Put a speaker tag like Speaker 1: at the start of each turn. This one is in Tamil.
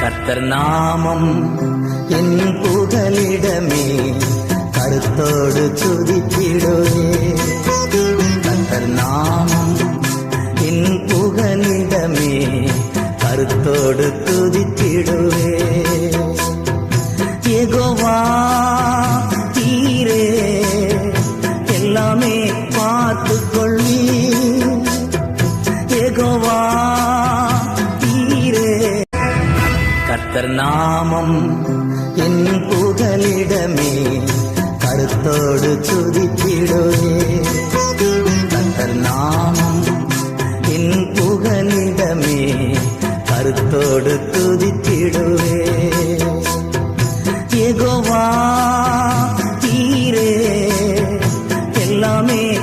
Speaker 1: கர்த்தர் நாமம் என் புகலிடமே, கருத்தோடு துதித்திடுவே. கர்த்தர் நாமம் என் புகலிடமே, கருத்தோடு துதித்திடுவே. யெகோவா தீரே எல்லாமே பார்த்துக் கொள்வி. யெகோவா தீரே. கர்த்தர் நாமம் என் புகலிடமே, கருத்தோடு துதித்திடுவே. கர்த்தர் நாமம் என் புகலிடமே, கருத்தோடு துதித்திடுவே. யெகோவா தீரே எல்லாமே